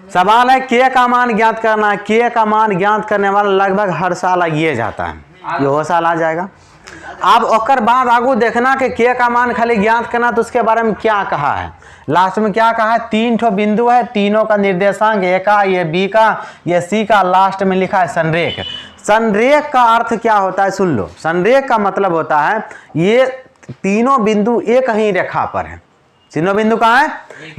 सवाल है के का मान ज्ञात करना है। के का मान ज्ञात करने वाला लगभग हर साल ये जाता है, यो साल आ जाएगा। अब ओकर बाद आगू देखना कि के का मान खाली ज्ञात करना, तो उसके बारे में क्या कहा है। लास्ट में क्या कहा है, 3 ठो बिंदु है, तीनों का निर्देशांक ए का, ये बी का, ये सी का, लास्ट में लिखा है संरेख। संरेख का अर्थ क्या होता है सुन लो। संरेख का मतलब होता है ये तीनों बिंदु एक ही रेखा पर है। तीनों बिंदु कहाँ है,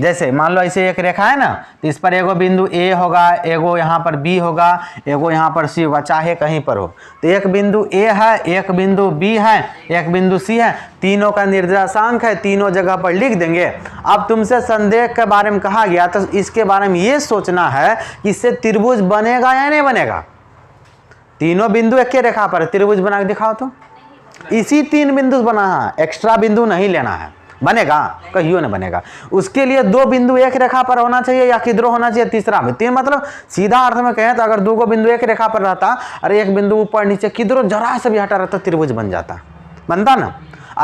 जैसे मान लो ऐसे एक रेखा है ना, तो इस पर एगो बिंदु ए होगा, एगो यहाँ पर बी होगा, एगो यहाँ पर सी होगा, चाहे कहीं पर हो। तो एक बिंदु ए है, एक बिंदु बी है, एक बिंदु सी है, तीनों का निर्देशांक है, तीनों जगह पर लिख देंगे। अब तुमसे संरेख के बारे में कहा गया, तो इसके बारे में ये सोचना है कि इससे त्रिभुज बनेगा या नहीं बनेगा। तीनों बिंदु एक ही रेखा पर, त्रिभुज बना के दिखाओ तो। इसी 3 बिंदु बना है, एक्स्ट्रा बिंदु नहीं लेना है। बनेगा? कहियो नहीं बनेगा। उसके लिए 2 बिंदु एक रेखा पर होना चाहिए या किधरो होना चाहिए, तीसरा में। 3 मतलब सीधा अर्थ में कहें तो अगर 2 बिंदु एक रेखा पर रहता और एक बिंदु ऊपर नीचे किधरो जरा से भी हटा रहता, त्रिभुज बन जाता, बनता ना।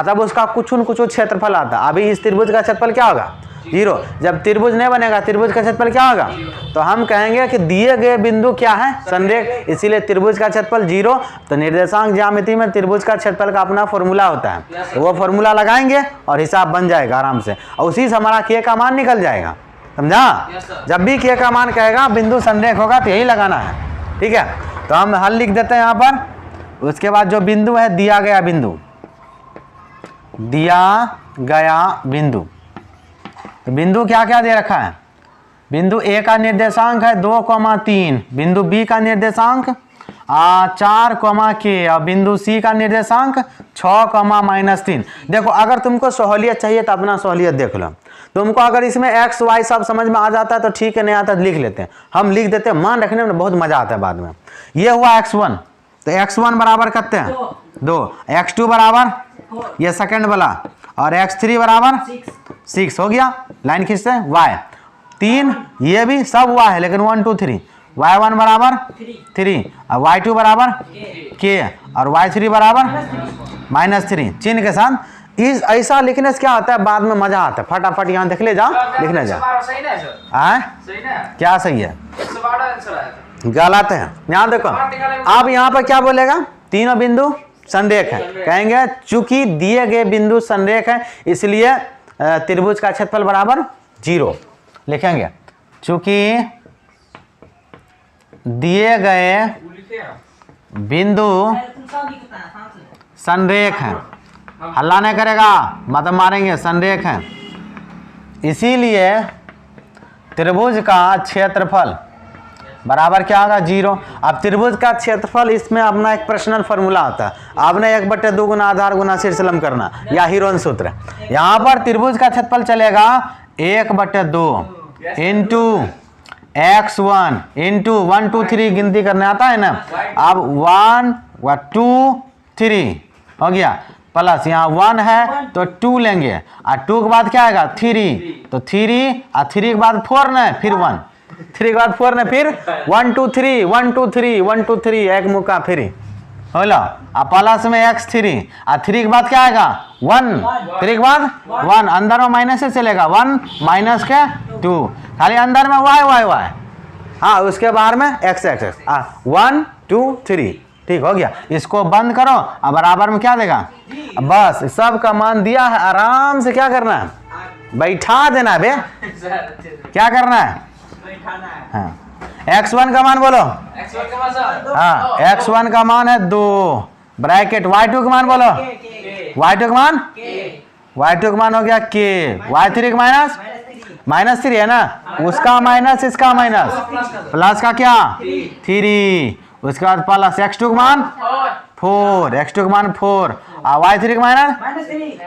तब उसका कुछ न कुछ क्षेत्रफल आता। अभी इस त्रिभुज का क्षेत्रफल क्या होगा, 0। जब त्रिभुज नहीं बनेगा, त्रिभुज का क्षेत्रफल क्या होगा, तो हम कहेंगे कि दिए गए बिंदु क्या है, संरेख, इसीलिए त्रिभुज का क्षेत्रफल 0। तो निर्देशांक ज्यामिति में त्रिभुज का क्षेत्रफल का अपना फॉर्मूला होता है, तो वो फॉर्मूला लगाएंगे और हिसाब बन जाएगा आराम से, और उसी से हमारा के का मान निकल जाएगा। समझा? जब भी के का मान कहेगा बिंदु संरेख होगा तो यही लगाना है। ठीक है, तो हम हल लिख देते हैं यहाँ पर। उसके बाद जो बिंदु है, दिया गया बिंदु, दिया गया बिंदु, तो बिंदु क्या क्या दे रखा है। बिंदु ए का निर्देशांक है 2,3, बिंदु बी का निर्देशांक 4, के, और बिंदु सी का निर्देशांक 6, -3। देखो अगर तुमको सहूलियत चाहिए तो अपना सहूलियत देख लो। तुमको अगर इसमें एक्स वाई सब समझ में आ जाता है तो ठीक है, नहीं आता तो लिख लेते हैं। हम लिख देते हैं, मान रखने में बहुत मजा आता है बाद में। ये हुआ x1, तो x1 बराबर करते हैं 2, x2 बराबर ये सेकंड वाला, और x3 बराबर 6 हो गया। लाइन खींचते हैं, y 3, ये भी सब y है लेकिन 1 2 3, y1 बराबर 3, और y2 बराबर k, और y3 बराबर -3 चिन्ह के साथ। इस ऐसा लिखने से क्या होता है, बाद में मजा आता है। फटाफट यहाँ देख ले, जाओ लिखने जाओ। क्या सही है, गलत है। यहाँ देखो, अब यहाँ पर क्या बोलेगा, तीनों बिंदु संरेख है। कहेंगे चूंकि दिए गए बिंदु संरेख है इसलिए त्रिभुज का क्षेत्रफल बराबर 0 लिखेंगे। चूंकि दिए गए बिंदु संरेख है, हल्ला नहीं करेगा, मत मारेंगे, संरेख है, इसीलिए त्रिभुज का क्षेत्रफल बराबर क्या होगा, 0। अब त्रिभुज का क्षेत्रफल, इसमें अपना एक पर्सनल फार्मूला होता है। आपने 1/2 गुना आधार गुना शीर्षलम करना या हीरोन सूत्र। यहाँ पर त्रिभुज का क्षेत्रफल चलेगा 1/2 इंटू x1 इंटू 1 2 3 गिनती करने आता है ना। अब 1 2 3 हो गया, प्लस यहाँ 1 है तो 2 लेंगे, और 2 के बाद क्या आएगा 3, तो 3, और 3 के बाद 4 न, फिर 1, 3 के बाद 4 ने, फिर 1 2 3 1 2 3 1 2 3, एक मुक्का फ्री होलो। अब प्लस में x3, और 3 के बाद क्या आएगा 1, 3 के बाद 1, अंदर में माइनस से चलेगा 1 माइनस के 2, खाली अंदर में y, हाँ उसके बाहर में x 1 2 3। ठीक हो गया, इसको बंद करो। अब बराबर में क्या देगा, बस सब का मान दिया है, आराम से क्या करना है, बैठा देना बे। क्या करना है, हाँ x1 का मान बोलो, हाँ x1 का मान है 2, ब्रैकेट y2 का मान बोलो, y2 का मान, y2 का मान हो गया k, y3 का -3 है ना, उसका माइनस इसका माइनस, प्लस का क्या 3, उसके बाद प्लस x2 का मान 4, x2 का मान 4, और y3 का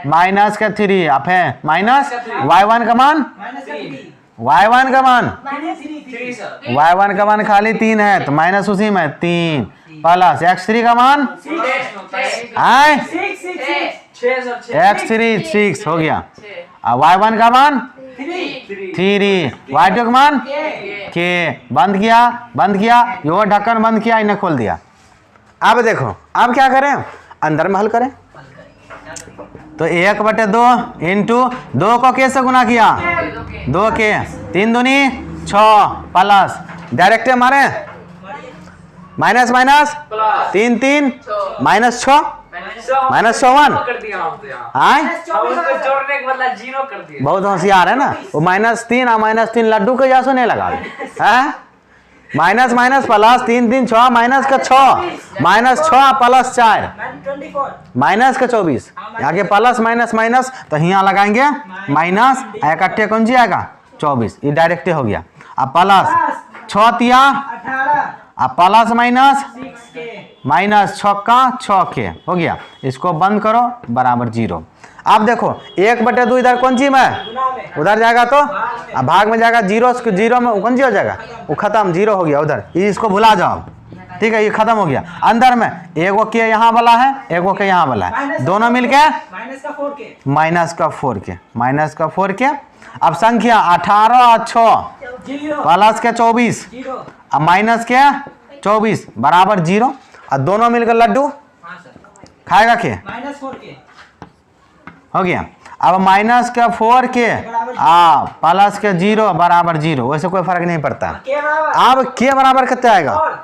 माइनस का 3, अब है माइनस y1 का मान, y1 का मान, y1 का मान खाली 3 है तो माइनस उसी में 3, प्लस x3 का मान x3 6 हो गया, और y1 का मान 3, y2 का मान k। बंद किया, यो ढक्कन बंद किया, इन्हें खोल दिया। अब देखो, अब क्या करें, अंदर में हल करें। तो 1/2 इंटू 2 को कैसे गुना किया, 2 के, 3 दूनी 6 प्लस डायरेक्ट मारे माइनस माइनस 3 3 -6 -1 बहुत होशियार है ना वो। -3 और -3 लड्डू के जैसे नहीं लगा है। माइनस माइनस प्लस 3 3 6 माइनस का 6 -6 प्लस 4 माइनस का 24 यहाँ के प्लस माइनस माइनस तो यहाँ लगाएंगे माइनस इकट्ठे कौन सी आएगा 24 ये डायरेक्ट हो गया। अब प्लस 6 तिया अब प्लस माइनस -6 का 6 के हो गया। इसको बंद करो बराबर 0। अब देखो 1/2 इधर कौन सी में उधर जाएगा तो अब भाग में जाएगा 0 में कौन सी हो जाएगा वो खत्म 0 हो गया उधर। इसको भुला जाओ ठीक है ये खत्म हो गया। अंदर में एगो के यहाँ वाला है एगो के यहाँ वाला है दोनों मिलके माइनस का 4 के। अब संख्या 18 और 6 प्लस के 24 अब माइनस के 24 बराबर 0 और दोनों मिलकर लड्डू खाएगा के हो गया। अब माइनस का 4 के प्लस के 0 बराबर 0 वैसे कोई फर्क नहीं पड़ता। अब के बराबर कितना आएगा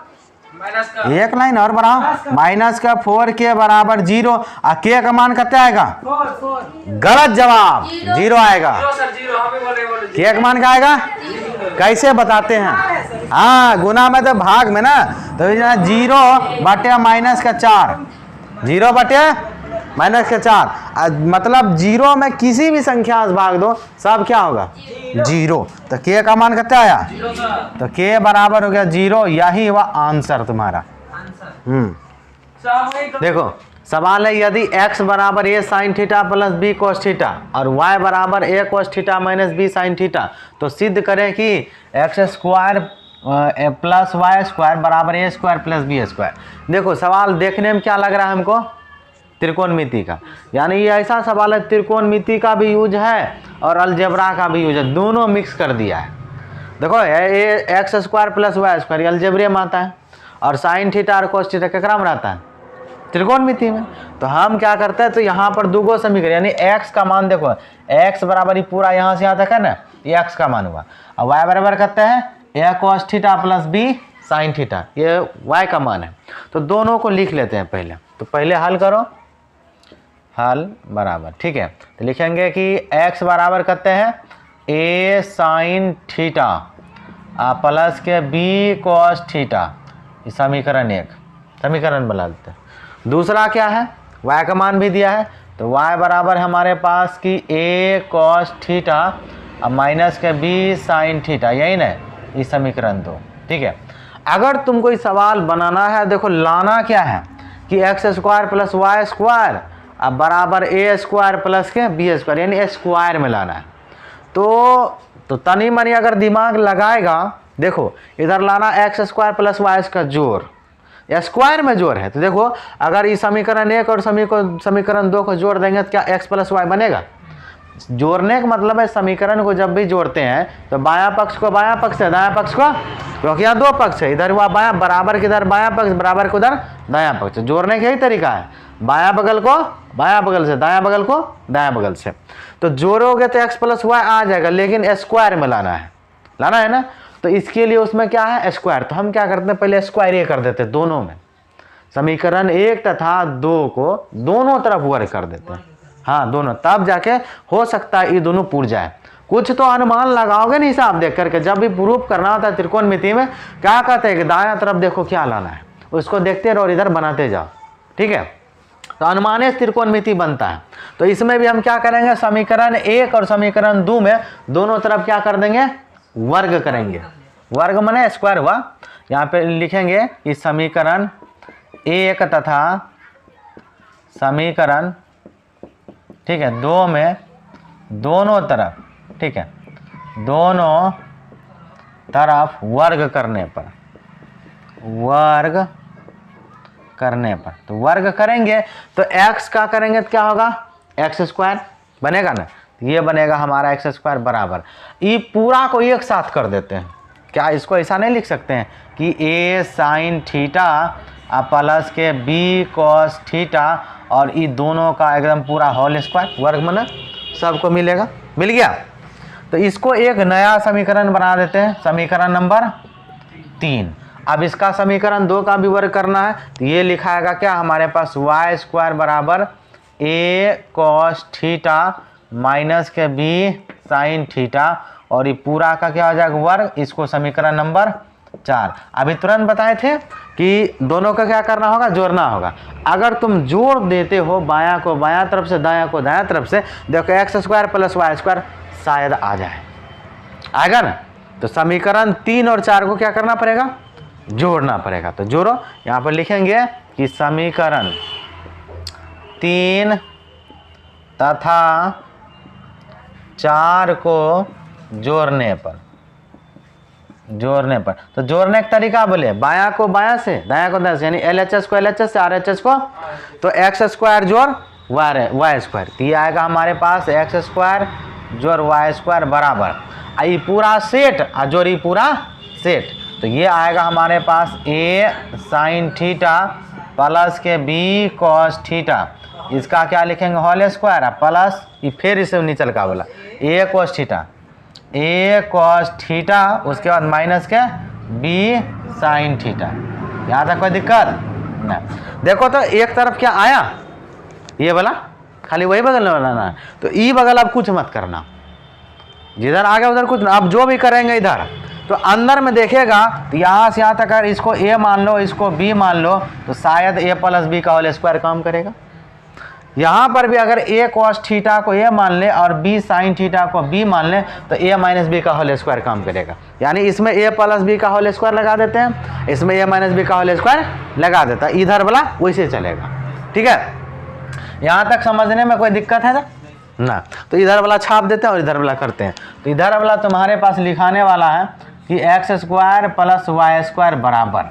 एक लाइन और बढ़ाओ माइनस का 4 के बराबर 0 और के का मान कितना आएगा गलत जवाब 0 आएगा। के का मान क्या आएगा कैसे बताते हैं हाँ गुना में तो भाग में ना तो 0/-4 -4 मतलब 0 में किसी भी संख्या से भाग दो सब क्या होगा 0। तो के का मान कितना आया तो के बराबर हो गया 0। यही हुआ आंसर तुम्हारा। देखो सवाल है यदि x बराबर a sin theta plus b cos theta और y बराबर a cos theta minus b sin theta तो सिद्ध करें कि x² प्लस y² बराबर a² प्लस b²। देखो सवाल देखने में क्या लग रहा है हमको त्रिकोणमिति का यानी ये ऐसा सवाल है त्रिकोणमिति का भी यूज है और अलजेब्रा का भी यूज है दोनों मिक्स कर दिया है। देखो x² प्लस y² अलजेब्रे में आता है और साइन थीटा और कोस थीटा केकरा में रहता है त्रिकोणमिति में। तो हम क्या करते हैं तो यहाँ पर दूगो समीकरण यानी x का मान देखो x बराबर ही पूरा यहाँ से यहाँ तक है ना ये x का मान हुआ और y बराबर करते हैं a cos theta plus b sine theta ये y का मान है। तो दोनों को लिख लेते हैं पहले। तो पहले हल करो हल बराबर ठीक है तो लिखेंगे कि x बराबर करते हैं a साइन थीटा प्लस के b cos थीटा ये समीकरण 1 समीकरण बना लेते हैं। दूसरा क्या है y का मान भी दिया है तो y बराबर हमारे पास कि a cos थीटा और माइनस के b साइन थीटा यही ना ये समीकरण 2 ठीक है। अगर तुम कोई सवाल बनाना है देखो लाना क्या है कि x² प्लस y² अब बराबर a² प्लस के b² यानी स्क्वायर में लाना है। तो तनी मनी अगर दिमाग लगाएगा देखो इधर लाना x² प्लस y का जोड़ या स्क्वायर में जोड़ है। तो देखो अगर ये समीकरण 1 और समीकरण 2 को जोड़ देंगे तो क्या x प्लस y बनेगा। जोड़ने का मतलब है समीकरण को जब भी जोड़ते हैं तो बायां पक्ष को बायां पक्ष से दायां पक्ष को क्योंकि यहाँ 2 पक्ष है इधर हुआ बायां बराबर के इधर बायां पक्ष बराबर को उधर दायां पक्ष जोड़ने का यही तरीका है बायां बगल को बायां बगल से दायां बगल को दायां बगल से। तो जोड़ोगे तो x प्लस y आ जाएगा लेकिन स्क्वायर में लाना है ना। तो इसके लिए उसमें क्या है स्क्वायर। तो हम क्या करते हैं पहले स्क्वायर ये कर देते हैं दोनों में समीकरण 1 तथा 2 को दोनों तरफ वर्ग कर देते हैं हाँ दोनों तब जाके हो सकता है ये दोनों पूर जाए। कुछ तो अनुमान लगाओगे नहीं हिसाब देख करके जब भी प्रूफ करना होता है त्रिकोणमिति में क्या कहते हैं कि दायां तरफ देखो क्या लाना है उसको देखते रहो और इधर बनाते जाओ ठीक है। तो अनुमाने त्रिकोणमिति बनता है। तो इसमें भी हम क्या करेंगे समीकरण 1 और समीकरण 2 में दोनों तरफ क्या कर देंगे वर्ग करेंगे। वर्ग माने स्क्वायर हुआ। यहाँ पे लिखेंगे कि समीकरण 1 तथा समीकरण ठीक है 2 में दोनों तरफ ठीक है दोनों तरफ वर्ग करने पर तो वर्ग करेंगे तो x का करेंगे तो क्या होगा x² बनेगा ना ये बनेगा हमारा x² बराबर ये पूरा को एक साथ कर देते हैं। क्या इसको ऐसा नहीं लिख सकते हैं कि a साइन थीटा प्लस के b cos थीटा और ये दोनों का एकदम पूरा होल स्क्वायर वर्ग में सबको मिलेगा मिल गया। तो इसको एक नया समीकरण बना देते हैं, समीकरण नंबर 3। अब इसका समीकरण 2 का भी वर्ग करना है, तो ये लिखाएगा क्या हमारे पास y स्क्वायर बराबर a cos थीटा माइनस के b साइन थीटा, और ये पूरा का क्या हो जाएगा वर्ग, इसको समीकरण नंबर 4। अभी तुरंत बताए थे कि दोनों का क्या करना होगा, जोड़ना होगा। अगर तुम जोड़ देते हो बायां को बायां तरफ से, दायां को दायां तरफ से, देखो x square plus y square शायद आ जाए, आएगा ना। तो समीकरण 3 और 4 को क्या करना पड़ेगा, जोड़ना पड़ेगा। तो जोड़ो, यहाँ पर लिखेंगे कि समीकरण 3 तथा 4 को जोड़ने पर तो जोड़ने का तरीका बोले, बायां को बायां से, दायां को दायां से, यानी LHS को LHS से, RHS को, तो एक्स स्क्वायर जोड़ वाई स्क्वायर, तो ये आएगा हमारे पास एक्स स्क्वायर जोड़ वाई स्क्वायर बराबर ये पूरा सेट और जोड़ ये पूरा सेट, तो ये आएगा हमारे पास a साइन थीटा प्लस के b कॉस थीटा, इसका क्या लिखेंगे होल स्क्वायर प्लस ये फिर इसे नीचे का बोला a कॉस थीटा, उसके बाद माइनस के b साइन थीटा। यहाँ तक कोई दिक्कत नहीं। देखो तो एक तरफ क्या आया, ये वाला खाली वही बगल वाला ना, तो ई बगल अब कुछ मत करना, जिधर आ गया उधर कुछ ना। अब जो भी करेंगे इधर, तो अंदर में देखेगा तो यहाँ से यहाँ तक अगर इसको a मान लो, इसको b मान लो, तो शायद a प्लस बी का होल स्क्वायर काम करेगा। यहाँ पर भी अगर a cos थीटा को a मान ले और b साइन थीटा को b मान ले, तो a माइनस बी का होल स्क्वायर काम करेगा। यानी इसमें a प्लस बी का होल स्क्वायर लगा देते हैं, इसमें a माइनस बी का होल स्क्वायर लगा देता है, इधर वाला वैसे चलेगा। ठीक है, यहाँ तक समझने में कोई दिक्कत है ना। तो इधर वाला छाप देते हैं और इधर वाला करते हैं। तो इधर वाला तुम्हारे पास लिखाने वाला है कि x square plus y square बराबर,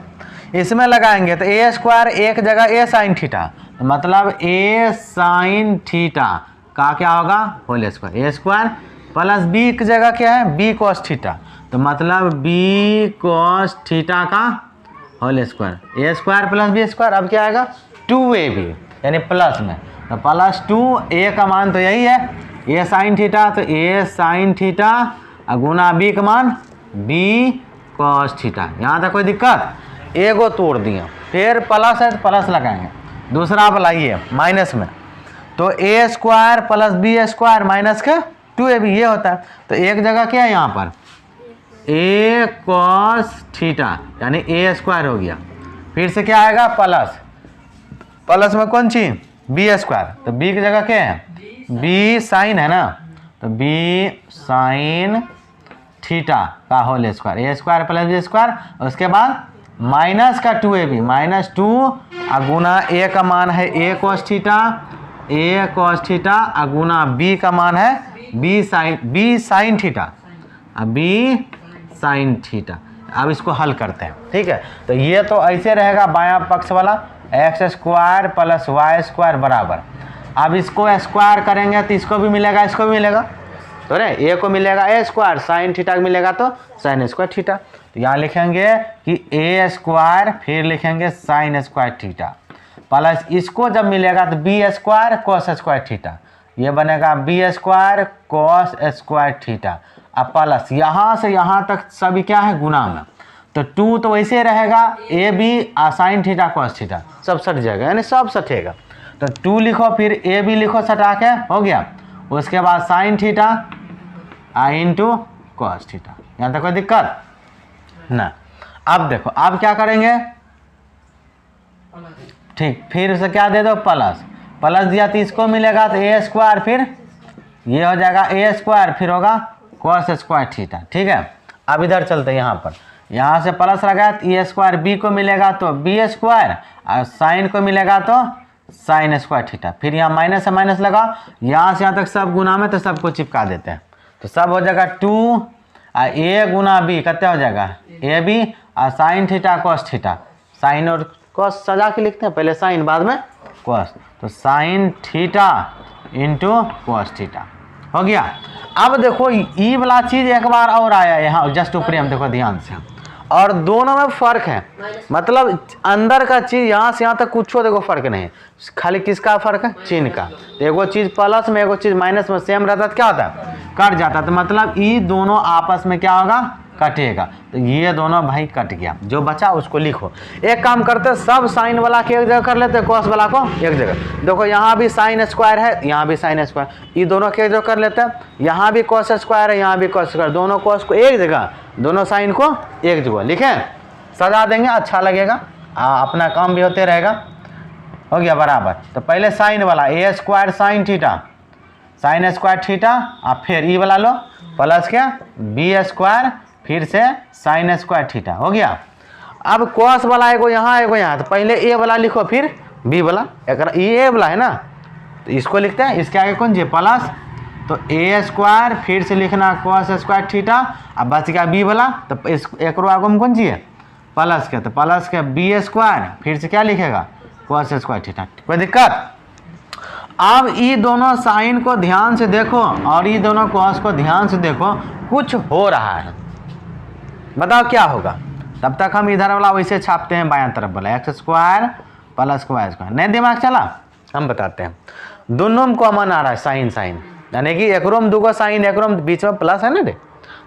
इसमें लगाएंगे तो a स्क्वायर एक जगह a साइन थीटा, मतलब a साइन थीटा का क्या होगा whole square, a square plus b की जगह क्या है b कॉस थीटा, तो मतलब b कॉस थीटा का whole square, a square plus b square, अब क्या आएगा 2ab, यानी प्लस में, तो प्लस 2, a का मान तो यही है a साइन थीटा, तो a sine theta Guna b का मान b कॉस थीटा। यहाँ तक कोई दिक्कत, a को तोड़ दिया, फिर प्लस है तो प्लस लगाएंगे, दूसरा आप लाइए माइनस में, तो a square plus b square minus का 2ab ये होता है। तो एक जगह क्या है यहाँ पर a कॉस थीटा, यानी a स्क्वायर हो गया, फिर से क्या आएगा प्लस, प्लस में कौन सी b स्क्वायर, तो b की जगह क्या है b साइन है ना, तो b साइन थीटा का whole square, a square plus b square, उसके बाद माइनस का 2ab, माइनस 2 गुना a का मान है a cos theta Guna b का मान है b sine theta, b sine theta. अब इसको हल करते हैं। ठीक है, तो ये तो ऐसे रहेगा बायां पक्ष वाला x square plus y square बराबर, अब इसको स्क्वायर करेंगे तो इसको भी मिलेगा, इसको भी मिलेगा, तो रे a को मिलेगा a स्क्वायर, साइन थीटा मिलेगा तो साइन स्क्वायर थीटा। तो यहाँ लिखेंगे कि a स्क्वायर, फिर लिखेंगे साइन स्क्वायर थीटा, प्लस इसको जब मिलेगा तो b square cos square theta, ये बनेगा b square cos square theta, अब प्लस यहाँ से यहाँ तक सभी क्या है गुना में, तो 2 तो वैसे रहेगा, a b sine theta cos theta सब सट जाएगा, यानी सब सटेगा। तो 2 लिखो, फिर a b लिखो सटा के, हो गया। उसके बाद sine theta into cos theta, यहाँ तक कोई दिक्कत ना। अब देखो, अब क्या करेंगे, ठीक, फिर से क्या दे दो प्लस, प्लस दिया तो इसको मिलेगा तो a स्क्वायर, फिर ये हो जाएगा a स्क्वायर, फिर होगा कॉस स्क्वायर थीटा। ठीक है, अब इधर चलते हैं, यहाँ पर यहाँ से प्लस लगाया तो a स्क्वायर, b को मिलेगा तो b स्क्वायर, और साइन को मिलेगा तो साइन स्क्वायर थीटा, फिर यहाँ माइनस से माइनस लगा, यहाँ से यहाँ तक सब गुना में, तो सबको चिपका देते हैं, तो सब हो जाएगा 2 a गुना b, कितना हो जाएगा ab, और sine theta cos theta, sine और कॉस सजा के लिखते हैं, पहले साइन बाद में कॉस, तो sine theta into cos theta हो गया। अब देखो ई वाला चीज़ एक बार और आया यहाँ जस्ट ऊपर, हम देखो ध्यान से, और दोनों में फर्क है, मतलब अंदर का चीज यहाँ से यहाँ तक कुछ देखो फर्क नहीं, खाली किसका फर्क है, चिन्ह का। तो एगो चीज प्लस में एगो चीज माइनस में सेम रहता है तो क्या होता है, कट जाता है। तो मतलब ये दोनों आपस में क्या होगा, कटेगा। तो ये दोनों भाई कट गया, जो बचा उसको लिखो। एक काम करते सब साइन वाला के एक जगह कर लेते, कॉस वाला को एक जगह। देखो यहाँ भी साइन स्क्वायर है, यहाँ भी साइन स्क्वायर, ये दोनों के एक जगह कर लेते हैं। यहाँ भी कॉस स्क्वायर है, यहाँ भी कॉस स्क्वायर, दोनों कॉस को एक जगह, दोनों साइन को एक जगह लिखें, सजा देंगे, अच्छा लगेगा, अपना काम भी होते रहेगा। हो गया बराबर। तो पहले साइन वाला A square sine theta, sine square theta, और फिर ई वाला लो प्लस क्या बी स्क्वायर, फिर से साइन स्क्वायर थीटा। हो गया। अब कॉस वाला एगो यहाँ, तो पहले ए वाला लिखो फिर बी वाला, ये ए वाला है ना, तो इसको लिखते हैं, इसके आगे कौन जी प्लस, तो ए स्क्वायर फिर से लिखना कॉस स्क्वायर थीटा, अब बच गया बी वाला, तो इस एक आगे में कौन चाहिए प्लस के, तो प्लस के बी स्क्वायर फिर से क्या लिखेगा कॉस स्क्वायर थीटा। कोई दिक्कत। अब ये दोनों साइन को ध्यान से देखो और ये दोनों कॉस को ध्यान से देखो, कुछ हो रहा है, बताओ क्या होगा। तब तक हम इधर वाला वैसे छापते हैं बायां तरफ वाला, x square plus y square. नहीं दिमाग चला, हम बताते हैं। दोनों में कॉमन आ रहा है साइन साइन, यानी कि एक में दूगो साइन, एक में बीच में प्लस है ना रे,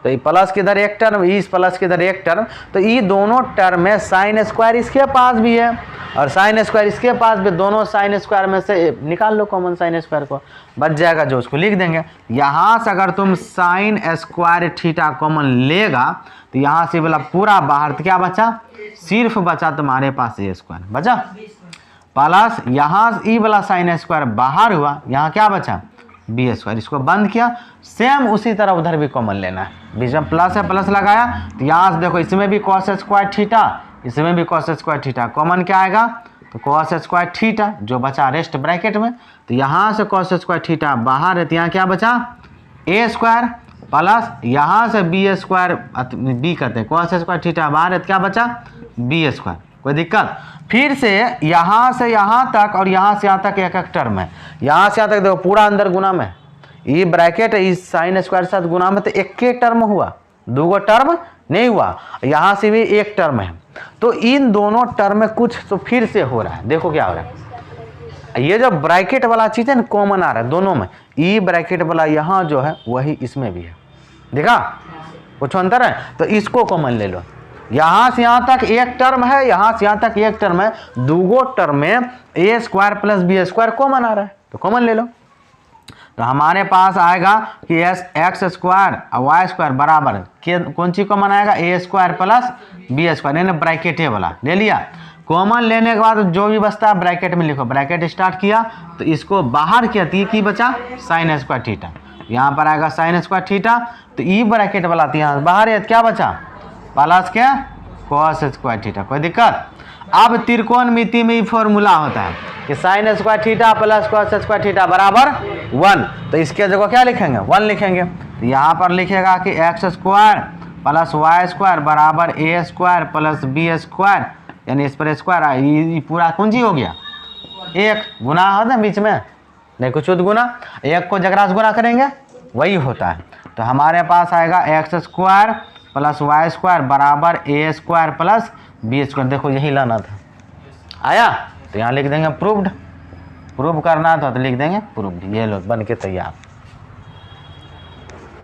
तो ये प्लस के इधर एक टर्म, इस प्लस के इधर एक टर्म, तो ये दोनों टर्म में साइन स्क्वायर इसके पास भी है और साइन स्क्वायर इसके पास भी, दोनों साइन स्क्वायर में से निकाल लो कॉमन साइन स्क्वायर को, बच जाएगा जो उसको लिख देंगे। यहाँ से अगर तुम साइन स्क्वायर थीटा कॉमन लेगा तो यहाँ से बोला पूरा बाहर, तो क्या बचा, सिर्फ बचा तुम्हारे पास ए स्क्वायर बचा, प्लस यहाँ ई वाला साइन स्क्वायर बाहर हुआ, यहाँ क्या बचा बी स्क्वायर, इसको बंद किया। सेम उसी तरह उधर भी कॉमन लेना है, बीच में प्लस है, प्लस लगाया, तो यहाँ से देखो इसमें भी कॉस स्क्वायर थीटा, इसमें भी कॉस स्क्वायर थीटा, कॉमन क्या आएगा, तो कॉस स्क्वायर थीटा, जो बचा रेस्ट ब्रैकेट में, तो यहाँ से कॉस स्क्वायर थीटा बाहर है, तो यहाँ क्या बचा ए स्क्वायर, प्लस यहाँ से बी स्क्वायर, बी करते हैं कॉस स्क्वायर थीटा बाहर है, तो क्या बचा बी स्क्वायर। कोई दिक्कत। फिर से यहाँ तक और यहाँ से यहाँ तक एक एक टर्म है, यहाँ से यहाँ तक देखो पूरा अंदर गुना में, ये ब्रैकेट इस साइन स्क्वायर के साथ गुना में, तो एक के टर्म हुआ, दूगो टर्म नहीं हुआ, यहाँ से भी एक टर्म है, तो इन दोनों टर्म में कुछ तो फिर से हो रहा है। देखो क्या हो रहा है, ये जो ब्रैकेट वाला चीज है ना कॉमन आ रहा है दोनों में, ई ब्रैकेट वाला यहाँ जो है वही इसमें भी है, देखा कुछ अंतर है, तो इसको कॉमन ले लो। यहाँ से यहाँ तक एक टर्म है, यहाँ से यहाँ तक एक टर्म है, दूगो टर्म में A square plus B square common आ रहा है, तो कॉमन ले लो। तो हमारे पास आएगा कि एक्स स्क्वायर और वाई स्क्वायर बराबर कौन सी कॉमन आएगा, ए स्क्वायर प्लस बी स्क्वायर, यानी ब्रैकेट वाला ले लिया। कॉमन लेने के बाद जो भी बचता है ब्रैकेट में लिखो, ब्रैकेट स्टार्ट किया तो इसको बाहर किया, तो की बचा साइन स्क्वायर थीटा, यहाँ पर आएगा साइन स्क्वायर थीटा, तो ई ब्रैकेट वाला यहाँ बाहर है, क्या बचा प्लस क्या कॉस स्क्वायर थीटा। कोई दिक्कत। अब त्रिकोणमिति में फॉर्मूला होता है कि sign square theta plus cos square theta बराबर 1, तो इसके जगह क्या लिखेंगे 1 लिखेंगे, तो यहाँ पर लिखेगा कि x square plus y square बराबर a square plus B square, यानी इस पर स्क्वायर, ये पूरा कुंजी हो गया, एक गुना होता है बीच में, नहीं कुछ गुना, एक को जगह से गुना करेंगे वही होता है। तो हमारे पास आएगा x square plus y square बराबर a square plus B square. देखो यही लाना था, आया तो यहाँ लिख देंगे प्रूव्ड, प्रूव करना था तो लिख देंगे प्रूव्ड। ये लो बन के तैयार।